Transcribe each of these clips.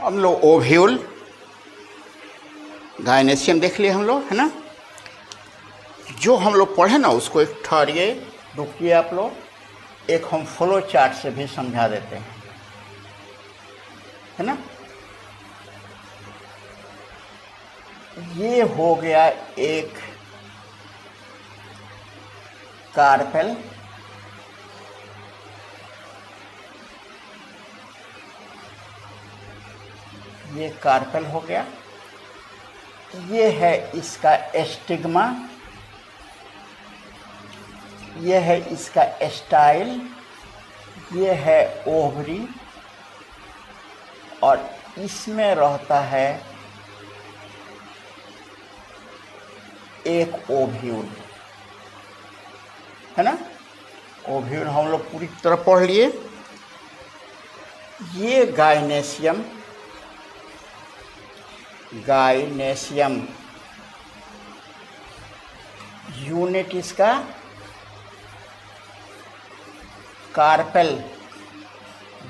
हम लोग ovule gynoecium देख लिए हम लोग, है ना। जो हम लोग पढ़े ना उसको एक ठहरिए, रुकिए आप लोग, एक हम फ्लो चार्ट से भी समझा देते हैं, है ना। ये हो गया एक कार्पेल, ये कार्पेल हो गया। ये है इसका एस्टिग्मा, ये है इसका स्टाइल, ये है ओवरी, और इसमें रहता है एक ओव्यूल, है ना। ओव्यूल हम लोग पूरी तरह पढ़ लिए। ये गायनेशियम, गायनेशियम यूनिट इसका कार्पेल।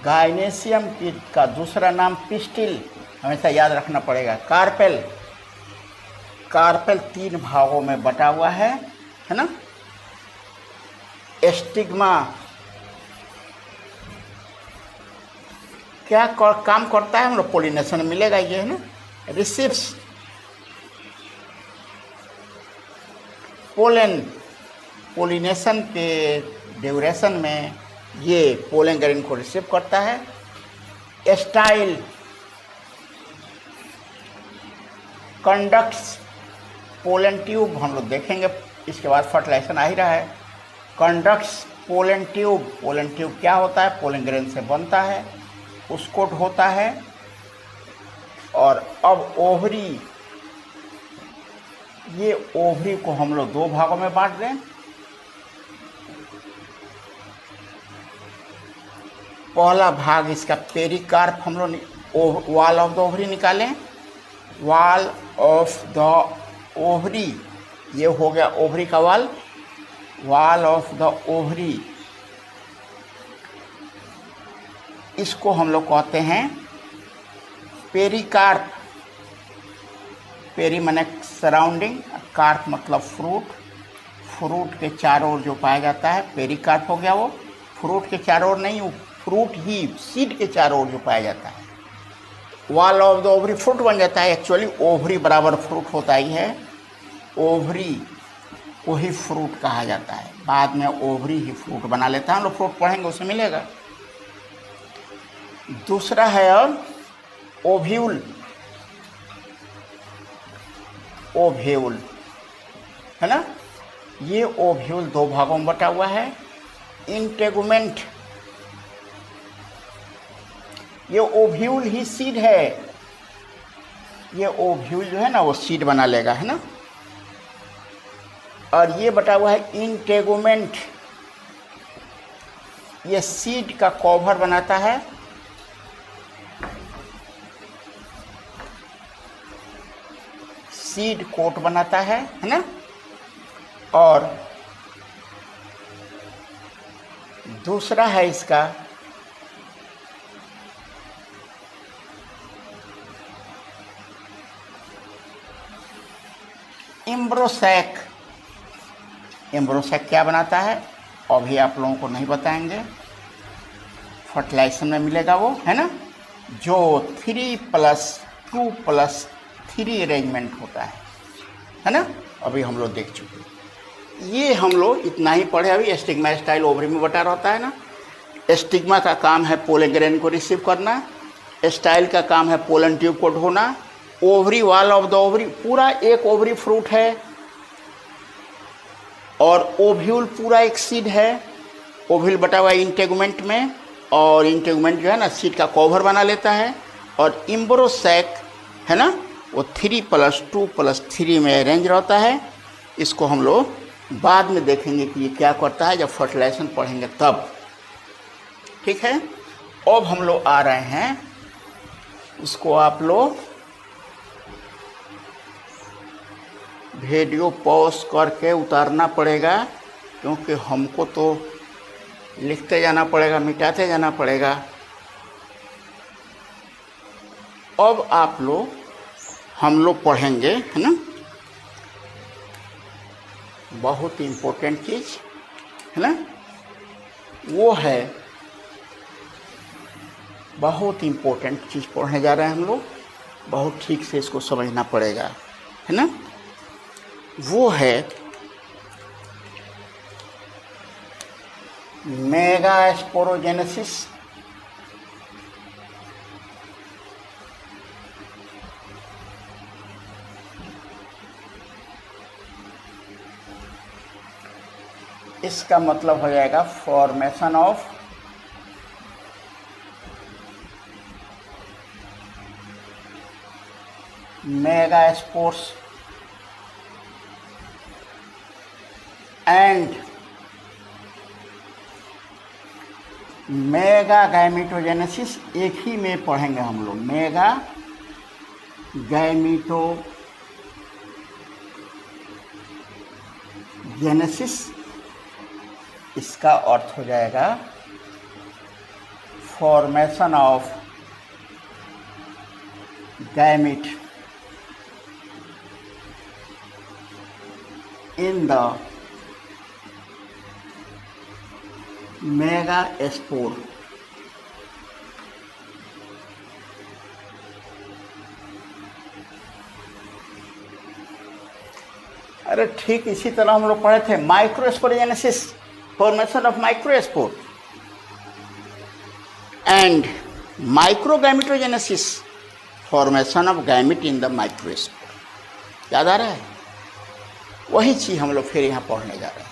गायनेशियम का दूसरा नाम पिस्टिल, हमेशा याद रखना पड़ेगा। कार्पेल, कार्पेल 3 भागों में बटा हुआ है ना। एस्टिग्मा क्या काम करता है, हम लोग पोलिनेशन मिलेगा ये, है ना। रिसीव्स पोलन, पोलिनेशन के ड्यूरेशन में ये पोलन ग्रेन को रिसीव करता है। स्टाइल कंडक्ट्स पोलन ट्यूब, हम लोग देखेंगे इसके बाद फर्टिलाइजेशन आ ही रहा है। Conducts pollen tube, pollen tube क्या होता है, पोलन ग्रेन से बनता है, उसको होता है। और अब ओवरी, ये ओवरी को हम लोग 2 भागों में बांट दें। पहला भाग इसका पेरिकार्प, हम लोग वॉल ऑफ द ओवरी निकालें। वॉल ऑफ द ओवरी, ये हो गया ओवरी का wall, wall of the ovary. इसको हम लोग कहते हैं पेरिकार्प। पेरी माने सराउंडिंग, कार्प मतलब फ्रूट, फ्रूट के चारों ओर जो पाया जाता है पेरिकार्प हो गया। वो फ्रूट के चारों ओर नहीं, वो फ्रूट ही सीड के चारों ओर जो पाया जाता है। Wall of the ovary fruit बन जाता है। एक्चुअली ओवरी बराबर फ्रूट होता ही है, ओवरी को ही फ्रूट कहा जाता है। बाद में ओवरी ही फ्रूट बना लेता है, हम लोग फ्रूट पढ़ेंगे उसमें मिलेगा। दूसरा है और ओव्यूल, ओव्यूल, है ना। ये ओव्यूल 2 भागों में बटा हुआ है। इंटेगुमेंट, ये ओव्यूल ही सीड है, ये ओव्यूल जो है ना वो सीड बना लेगा, है ना। और ये बटा हुआ है इंटेगुमेंट, ये सीड का कवर बनाता है। सीड कोट बनाता है ना। और दूसरा है इसका एम्ब्रोसैक। एम्ब्रोसैक क्या बनाता है अभी आप लोगों को नहीं बताएंगे, फर्टिलाइजेशन में मिलेगा वो, है ना। जो 3+2+3 अरेंजमेंट होता है ना। अभी हम लोग देख चुके। ये हम लोग इतना ही पढ़े अभी। एस्टिग्मा स्टाइल ओवरी में बटा रहता है ना। एस्टिग्मा का काम है पोलन ग्रेन को रिसीव करना, स्टाइल का काम है पोलन ट्यूब को ढोना। Ovary, wall of the ovary, पूरा एक ओवरी फ्रूट है, और ओव्यूल पूरा एक सीड है। ओव्यूल बटा हुआ इंटेगुमेंट में, और इंटेगुमेंट जो है ना सीड का कवर बना लेता है। और एम्ब्रोसैक है ना वो 3+2+3 में अरेंज रहता है। इसको हम लोग बाद में देखेंगे कि ये क्या करता है, जब फर्टिलाइजेशन पढ़ेंगे तब, ठीक है। अब हम लोग आ रहे हैं, इसको आप लोग वीडियो पॉज करके उतारना पड़ेगा, क्योंकि हमको तो लिखते जाना पड़ेगा, मिटाते जाना पड़ेगा। अब आप लोग हम लोग पढ़ेंगे, है ना, बहुत इम्पोर्टेंट चीज, है ना, वो है बहुत इम्पोर्टेंट चीज पढ़ने जा रहे हैं हम लोग, बहुत ठीक से इसको समझना पड़ेगा, है ना। वो है मेगास्पोरोजेनेसिस। इसका मतलब हो जाएगा formation of megaspores and mega gametogenesis. एक ही में पढ़ेंगे हम लोग, मेगा गैमेटोजेनेसिस। इसका अर्थ हो जाएगा formation of gamete in the megaspore. अरे ठीक इसी तरह हम लोग पढ़े थे microsporogenesis, formation of microspore, and microgametogenesis, formation of gamete in the microspore. याद आ रहा है? वही चीज हम लोग फिर यहाँ पढ़ने जा रहे हैं,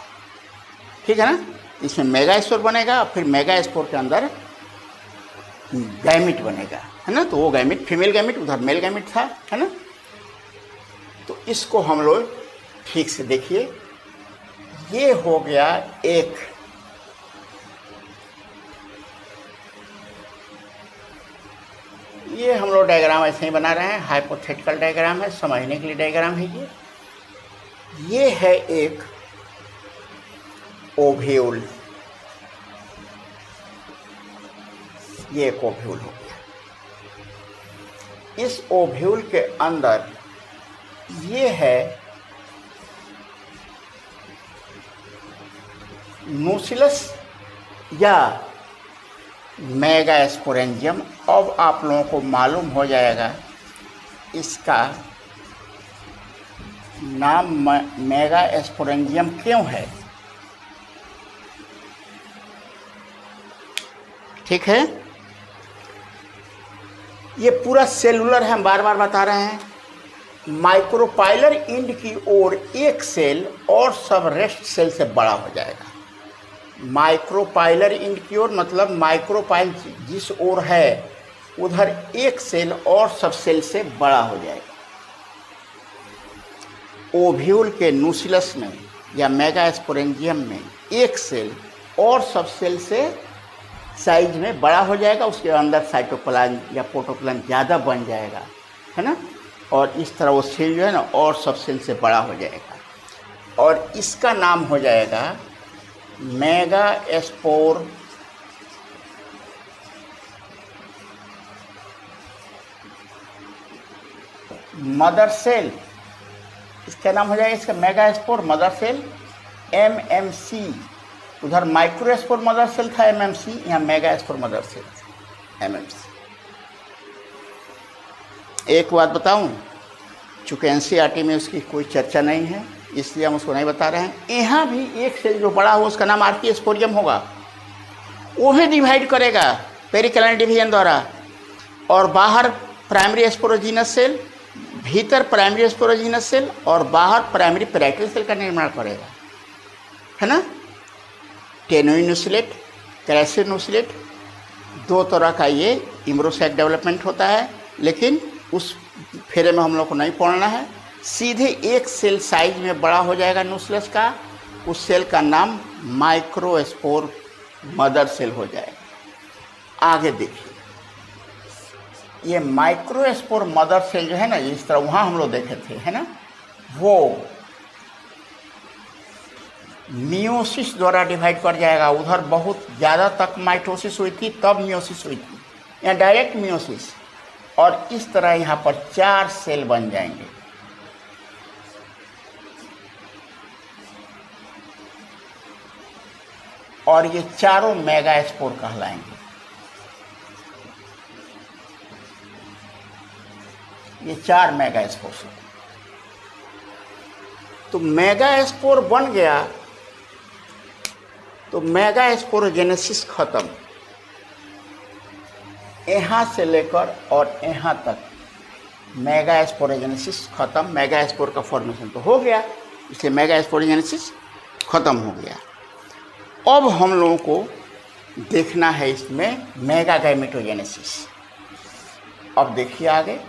ठीक है ना। इसमें मेगास्पोर बनेगा, फिर मेगास्पोर के अंदर गैमेट बनेगा, है ना। तो वो गैमेट फीमेल गैमेट, उधर मेल गैमेट था, है ना। तो इसको हम लोग ठीक से देखिए। ये हो गया एक ये हम लोग डायग्राम ऐसे ही बना रहे हैं, हाइपोथेटिकल डायग्राम है, समझने के लिए डायग्राम है। ये है एक ओव्यूल, ये एक ओव्यूल हो गया। इस ओव्यूल के अंदर ये है नूसिलस या मेगास्पोरेंजियम। अब आप लोगों को मालूम हो जाएगा इसका नाम मेगास्पोरेंजियम क्यों है, ठीक है। ये पूरा सेलुलर है, हम बार बार बता रहे हैं। माइक्रोपाइलर इंड की ओर एक सेल और सब रेस्ट सेल से बड़ा हो जाएगा। माइक्रोपाइलर इंड की ओर मतलब माइक्रोपाइल जिस ओर है उधर एक सेल और सब सेल से बड़ा हो जाएगा। ओव्यूल के नूसिलस में या मेगास्पोरेंजियम में एक सेल और सब सेल से साइज में बड़ा हो जाएगा, उसके अंदर साइटोप्लाज्म या प्रोटोप्लाज्म ज़्यादा बन जाएगा, है ना। और इस तरह वो सेल जो है ना और सब सेल से बड़ा हो जाएगा और इसका नाम हो जाएगा मेगास्पोर मदर सेल। इसका नाम हो जाएगा इसका मेगास्पोर मदर सेल, MMC। उधर माइक्रोस्पोर मदर सेल था MMC, यहाँ मेगास्पोर मदर सेल MMC। एक बात बताऊं, चूँकि NCERT में उसकी कोई चर्चा नहीं है इसलिए हम उसको नहीं बता रहे हैं। यहाँ भी एक सेल जो बड़ा हो उसका नाम आर्कियोस्पोरियम होगा, वो भी डिवाइड करेगा पेरिकैलियल डिवीजन द्वारा, और बाहर प्राइमरी स्पोरोजीनस सेल, भीतर प्राइमरी स्पोरोजीनस सेल और बाहर प्राइमरी पैराइटल सेल का निर्माण करेगा, है ना। टेनोइनोसिलेट, क्रैसिनोसिलेट, दो तरह का ये इम्ब्रोसैक डेवलपमेंट होता है, लेकिन उस फेरे में हम लोग को नहीं पढ़ना है। सीधे एक सेल साइज में बड़ा हो जाएगा नूसिलस का, उस सेल का नाम माइक्रोस्पोर मदर सेल हो जाएगा। आगे देखिए, ये माइक्रोस्पोर मदर सेल जो है ना, इस तरह वहाँ हम लोग देखे थे, है ना, वो मियोसिस द्वारा डिवाइड कर जाएगा। उधर बहुत ज़्यादा तक माइटोसिस हुई थी तब मियोसिस हुई थी, यहाँ डायरेक्ट मियोसिस। और इस तरह यहाँ पर 4 सेल बन जाएंगे। और ये चारों मेगास्पोर कहलाएंगे। ये 4 मेगास्पोर से तो मेगास्पोर बन गया, तो मेगास्पोरोजेनेसिस खत्म। यहाँ से लेकर और यहाँ तक मेगास्पोरोजेनेसिस खत्म। मेगास्पोर का फॉर्मेशन तो हो गया, इसलिए मेगास्पोरोजेनेसिस खत्म हो गया। अब हम लोगों को देखना है इसमें मेगागैमेटोजेनेसिस। अब देखिए आगे,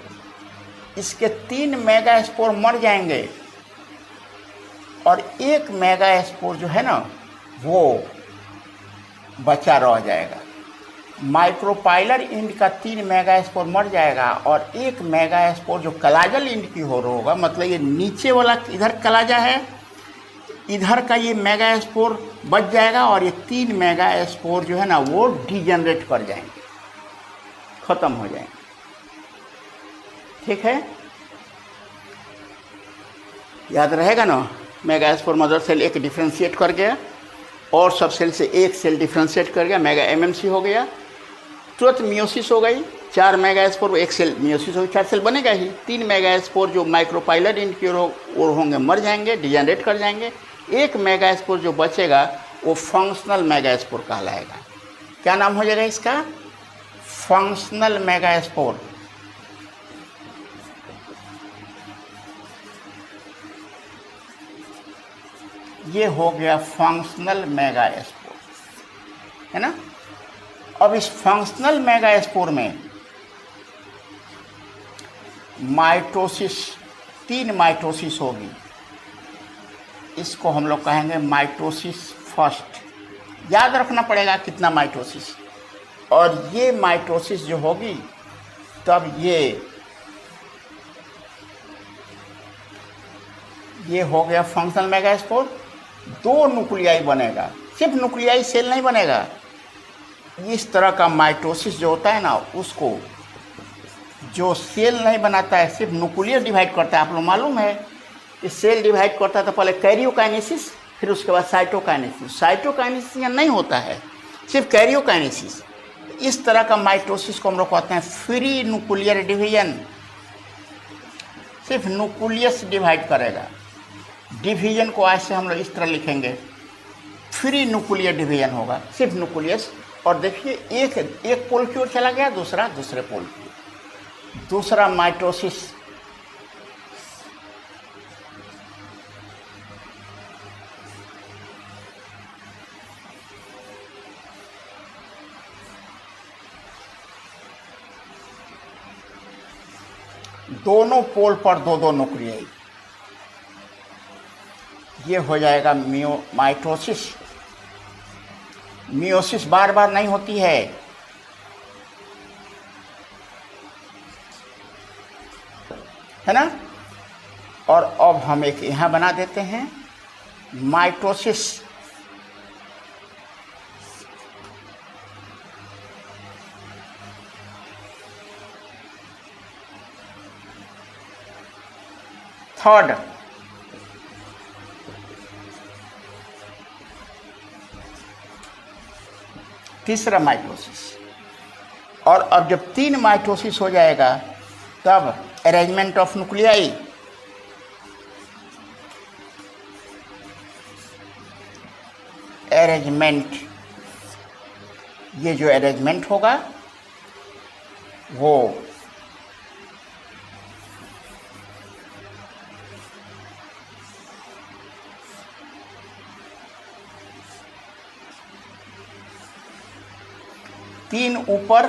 इसके 3 मेगास्पोर मर जाएंगे और 1 मेगास्पोर जो है ना वो बचा रह जाएगा। माइक्रोपाइलर इंड का 3 मेगास्पोर मर जाएगा और 1 मेगास्पोर जो कलाजल इंड की हो होगा, मतलब ये नीचे वाला इधर कलाजा है, इधर का ये मेगास्पोर बच जाएगा और ये 3 मेगास्पोर जो है ना वो डिजेनरेट कर जाएंगे, खत्म हो जाएंगे। ठीक है, याद रहेगा ना। मेगास्पोर मदर सेल एक डिफ्रेंशिएट कर गया और सब सेल से एक सेल डिफ्रेंशिएट कर गया, मेगा एमएमसी हो गया। तुरंत मियोसिस हो गई, 4 मेगास्पोर, एक सेल मियोसिस हो, 4 सेल बनेगा ही। 3 मेगास्पोर जो माइक्रोपाइलर इंड की ओर होंगे मर जाएंगे, डिजेनरेट कर जाएंगे। 1 मेगास्पोर जो बचेगा वो फंक्शनल मेगास्पोर कहलाएगा। क्या नाम हो जाएगा इसका? Functional megaspore. ये हो गया फंक्शनल मेगास्पोर, है ना। अब इस फंक्शनल मेगास्पोर में माइटोसिस, 3 माइटोसिस होगी। इसको हम लोग कहेंगे माइटोसिस फर्स्ट। याद रखना पड़ेगा कितना माइटोसिस। और ये माइटोसिस जो होगी तब ये हो गया फंक्शनल मेगास्पोर। 2 न्यूक्लियाई बनेगा, सिर्फ न्यूक्लियाई सेल नहीं बनेगा। इस तरह का माइटोसिस जो होता है ना, उसको जो सेल नहीं बनाता है, सिर्फ न्यूक्लियस डिवाइड करता है। आप लोग मालूम है कि सेल डिवाइड करता है तो पहले कैरियोकाइनेसिस, फिर उसके बाद साइटोकाइनेसिस। साइटोकाइनेसिस यहाँ नहीं होता है, सिर्फ कैरियोकाइनेसिस। इस तरह का माइटोसिस को हम लोग कहते हैं फ्री न्यूक्लियर डिवीजन। सिर्फ न्यूक्लियस डिवाइड करेगा। डिवीजन को आज से हम लोग इस तरह लिखेंगे, फ्री न्यूक्लियर डिवीजन होगा, सिर्फ न्यूक्लियस। और देखिए एक पोल की ओर चला गया, दूसरा दूसरे पोल की। दूसरा माइटोसिस दोनों पोल पर 2-2 न्यूक्लियाई, ये हो जाएगा माइटोसिस। मियोसिस बार बार नहीं होती है। ना। और अब हम एक यहाँ बना देते हैं माइटोसिस। थर्ड, तीसरा माइटोसिस। और अब जब 3 माइटोसिस हो जाएगा तब अरेंजमेंट ऑफ न्यूक्लियाई। अरेंजमेंट, ये जो अरेंजमेंट होगा वो तीन ऊपर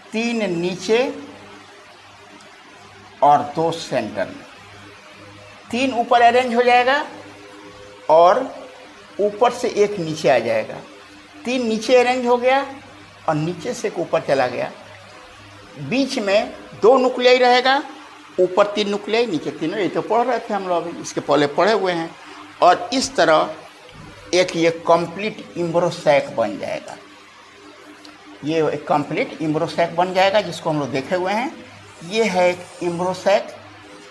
3 नीचे और 2 सेंटर में। 3 ऊपर अरेंज हो जाएगा और ऊपर से एक नीचे आ जाएगा। 3 नीचे अरेंज हो गया और नीचे से एक ऊपर चला गया। बीच में 2 न्यूक्लियाई रहेगा, ऊपर 3 न्यूक्लियाई, नीचे 3। ये तो पढ़ रहे थे हम लोग, इसके पहले पढ़े हुए हैं। और इस तरह एक ये कंप्लीट इम्ब्रोसैक बन जाएगा। ये एक कंप्लीट इम्ब्रोसैक बन जाएगा, जिसको हम लोग देखे हुए हैं। ये है एक इम्ब्रोसैक।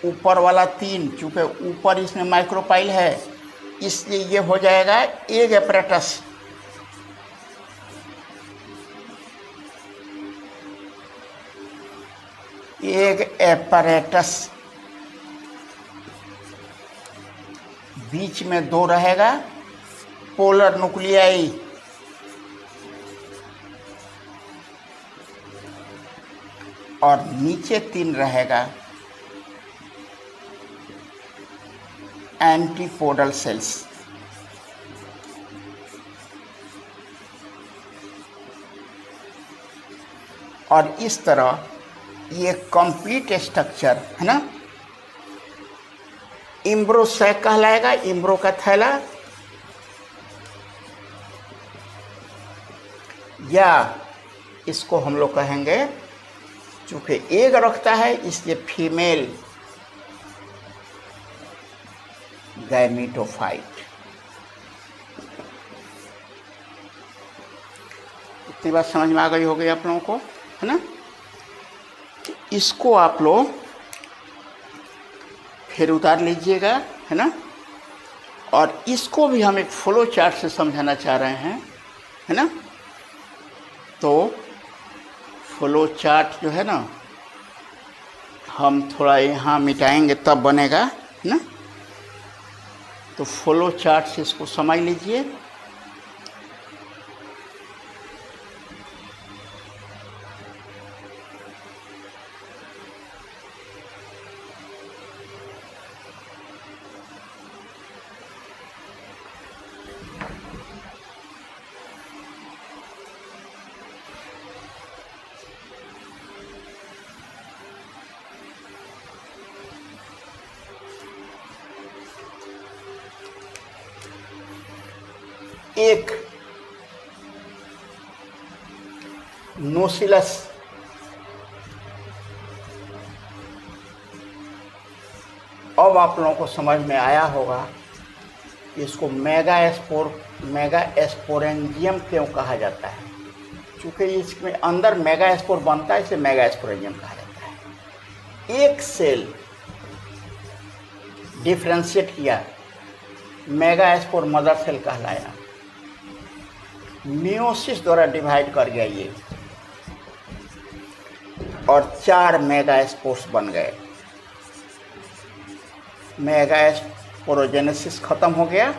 ऊपर वाला 3, चूँकि ऊपर इसमें माइक्रोपाइल है, इसलिए ये हो जाएगा एग एपरेटस। Egg apparatus. बीच में 2 रहेगा पोलर न्यूक्लियाई, और नीचे 3 रहेगा एंटीपोडल सेल्स। और इस तरह ये कंप्लीट स्ट्रक्चर है ना, इम्ब्रोसैक कहलाएगा, इम्ब्रो का थैला, या इसको हम लोग कहेंगे, चूंकि एग रखता है इसलिए फीमेल गैमेटोफाइट। इतनी बात समझ में आ गई होगी आप लोगों को, है ना। इसको आप लोग फिर उतार लीजिएगा, है ना। और इसको भी हम एक फ्लो चार्ट से समझाना चाह रहे हैं, है ना। तो फ्लो चार्ट जो है ना, हम थोड़ा यहाँ मिटाएंगे तब बनेगा, है ना। तो फ्लो चार्ट से इसको समझ लीजिए। एक नोसिलस अब आप लोगों को समझ में आया होगा इसको मेगा स्पोरेंजियम क्यों कहा जाता है। चूँकि इसमें अंदर मेगा स्पोर बनता है, इसे मेगा स्पोरेंजियम कहा जाता है। एक सेल डिफ्रेंशिएट किया, मेगा स्पोर मदर सेल कहलाया, मियोसिस द्वारा डिवाइड कर गया ये, और 4 मेगा स्पोर्स बन गए। मेगा स्पोरोजेनेसिस खत्म हो गया,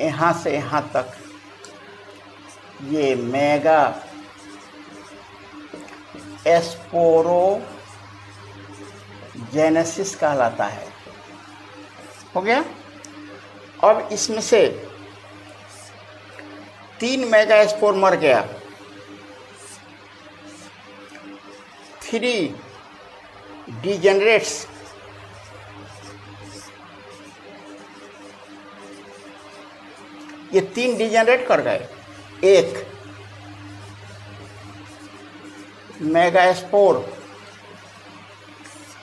यहाँ से यहाँ तक ये मेगा स्पोरोजेनेसिस कहलाता है। हो गया। अब इसमें से 3 मेगा स्पोर मर गया, 3 डिजेनरेट्स, ये 3 डिजेनरेट कर गए। 1 मेगा स्पोर,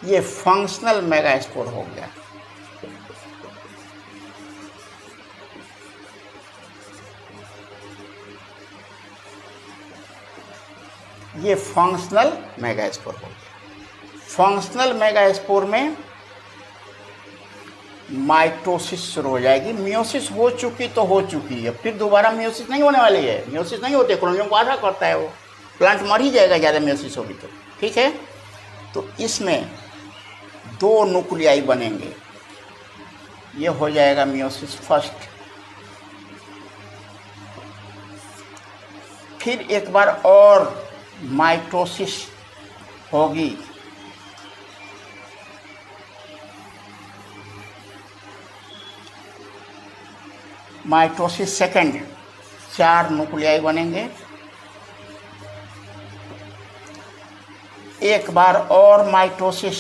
ये फंक्शनल मेगा स्पोर हो गया। ये फंक्शनल मेगास्पोर हो गया। फंक्शनल मेगास्पोर में माइटोसिस शुरू हो जाएगी। मियोसिस हो चुकी तो हो चुकी है, फिर दोबारा मियोसिस नहीं होने वाली है। मियोसिस नहीं होते, क्रोमोसोम को आधा करता है वो, प्लांट मर ही जाएगा ज़्यादा मियोसिस होगी तो। ठीक है, तो इसमें 2 न्यूक्लियाई बनेंगे, ये हो जाएगा मियोसिस फर्स्ट। फिर एक बार और माइटोसिस होगी, माइटोसिस सेकंड, 4 न्यूक्लियाई बनेंगे। एक बार और माइटोसिस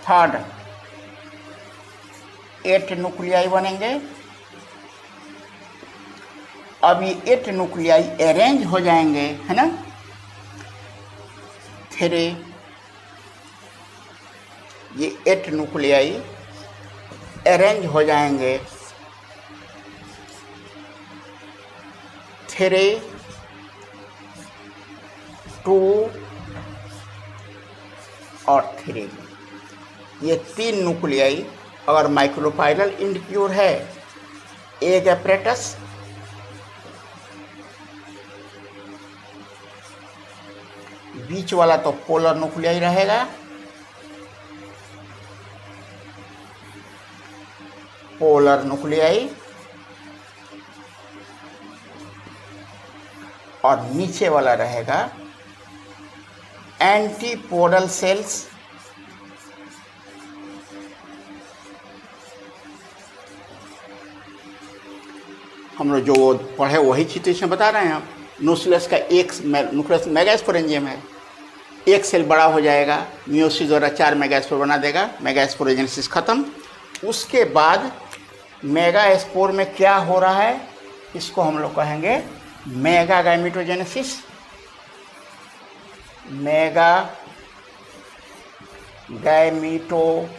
थर्ड, 8 न्यूक्लियाई बनेंगे। अब ये 8 न्यूक्लियाई अरेंज हो जाएंगे, है ना। फिर ये 8 न्यूक्लियाई अरेंज हो जाएंगे 3, 2 और 3, ये 3 न्यूक्लियाई अगर माइक्रोफाइलल इंडिक्योर है, एक एपरेटस बीच वाला तो पोलर न्यूक्लियाई रहेगा, पोलर न्यूक्लियाई, और नीचे वाला रहेगा एंटीपोडल सेल्स, हम लोग जो पढ़े वही चीज इसमें बता रहे हैं हम। न्यूक्लियस का एक न्यूक्लियस मेगास्पोरेंजियम है, एक सेल बड़ा हो जाएगा, मियोसिस द्वारा 4 मेगास्पोर बना देगा, मेगास्पोरोजेनेसिस खत्म। उसके बाद मेगास्पोर में क्या हो रहा है, इसको हम लोग कहेंगे मेगा गैमेटोजेनेसिस, मेगा गैमेटोजेनेसिस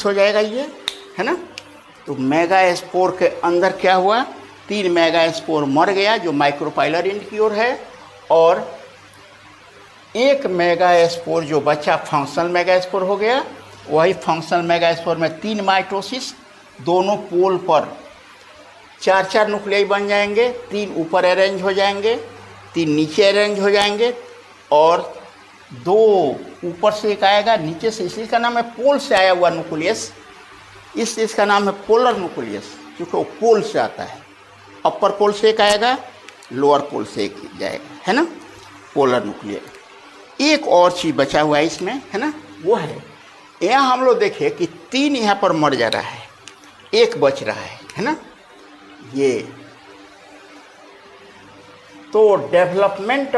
हो जाएगा ये, है ना। तो मेगा स्पोर के अंदर क्या हुआ, 3 मेगा स्पोर मर गया जो माइक्रोफाइलर इंडिक्योर है, और 1 मेगा स्पोर जो बचा फंक्शनल मेगा स्पोर हो गया। वही फंक्शनल मेगा स्पोर में 3 माइटोसिस, दोनों पोल पर 4-4 न्यूक्लियाई बन जाएंगे, 3 ऊपर अरेंज हो जाएंगे, 3 नीचे अरेंज हो जाएंगे, और 2 ऊपर से एक आएगा, नीचे से, इसी का नाम है पोल से आया हुआ न्यूक्लियस, इस चीज़ का नाम है पोलर न्यूक्लियस, क्योंकि वो पोल से आता है। अपर पोल से एक आएगा, लोअर पोल से एक जाएगा, है ना, पोलर न्यूक्लियस। एक और चीज़ बचा हुआ है इसमें, है ना, वो है यहाँ हम लोग देखें कि 3 यहाँ पर मर जा रहा है, 1 बच रहा है ना, ये तो डेवलपमेंट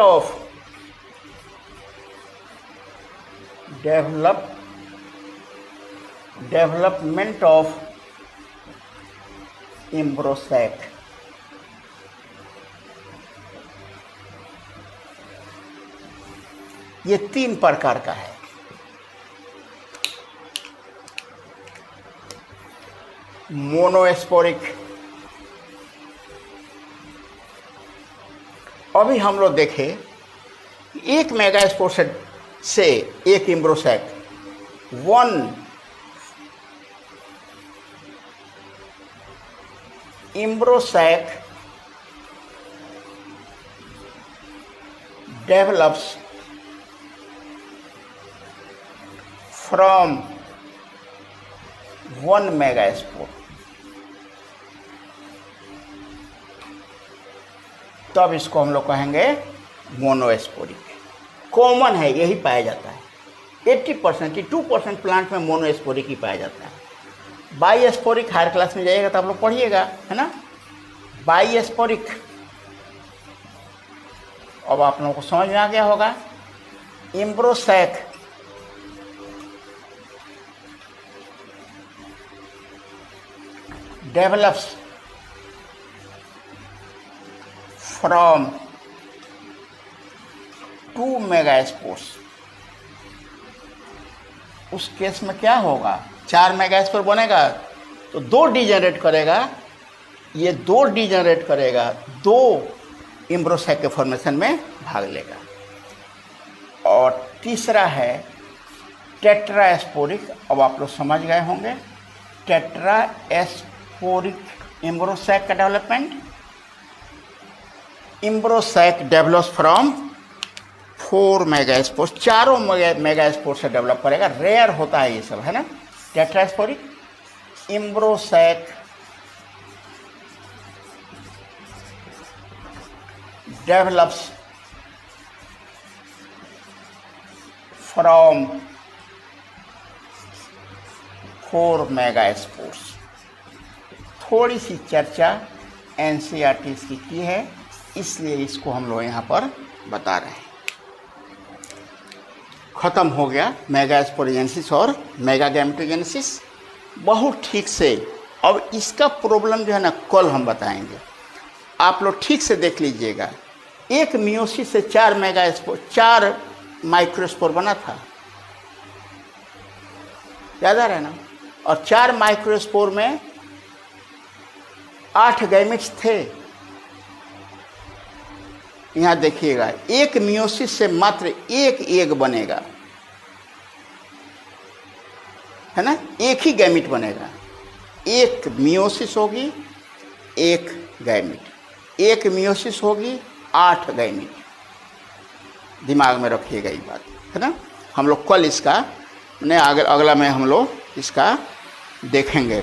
ऑफ इम्ब्रोसैक, ये 3 प्रकार का है। मोनोस्पोरिक, अभी हम लोग देखें 1 मेगास्पोर से एक इम्ब्रोसैक 1 इम्ब्रोसैक develops from 1 मेगास्पोर, तब इसको हम लोग कहेंगे मोनोस्पोरिक। कॉमन है, यही पाया जाता है। 80% 82% प्लांट में मोनोस्पोरिक ही पाया जाता है। बाईस्पोरिक हायर क्लास में जाइएगा तो आप लोग पढ़िएगा, है ना, बाईस्पोरिक। अब आप लोगों को समझ में आ गया होगा। इम्ब्रोसैक डेवलप्स फ्रॉम 2 मेगास्पोर्स। उस केस में क्या होगा, 4 मेगास्पोर बनेगा तो 2 डीजनरेट करेगा, ये 2 डीजनरेट करेगा, 2 इम्ब्रोसैक के फॉर्मेशन में भाग लेगा। और तीसरा है टेट्रास्पोरिक। अब आप लोग समझ गए होंगे टेट्रास्पोरिक इम्ब्रोसैक का development. Embryo sac develops from 4 megaspore, 4 megaspore से डेवलप करेगा। रेयर होता है ये सब, है ना। Tetrasporic embryo sac develops from 4 megaspores. थोड़ी सी चर्चा एनसीईआरटी की है, इसलिए इसको हम लोग यहाँ पर बता रहे हैं। खत्म हो गया मेगास्पोरोजेनेसिस और मेगागैमेटोजेनेसिस बहुत ठीक से। अब इसका प्रॉब्लम जो है ना, कल हम बताएंगे, आप लोग ठीक से देख लीजिएगा। एक मियोसिस से 4 माइक्रोस्पोर बना था, याद आ रहा है ना। और 4 माइक्रोस्पोर में 8 गैमेट्स थे। यहां देखिएगा, एक मियोसिस से मात्र एक एग बनेगा, है ना, एक ही गैमेट बनेगा। एक मियोसिस होगी, एक गैमेट, एक मियोसिस होगी, 8 गैमेट। दिमाग में रखिएगा ये बात, है ना। हम लोग कल इसका अगला में हम लोग इसका देखेंगे।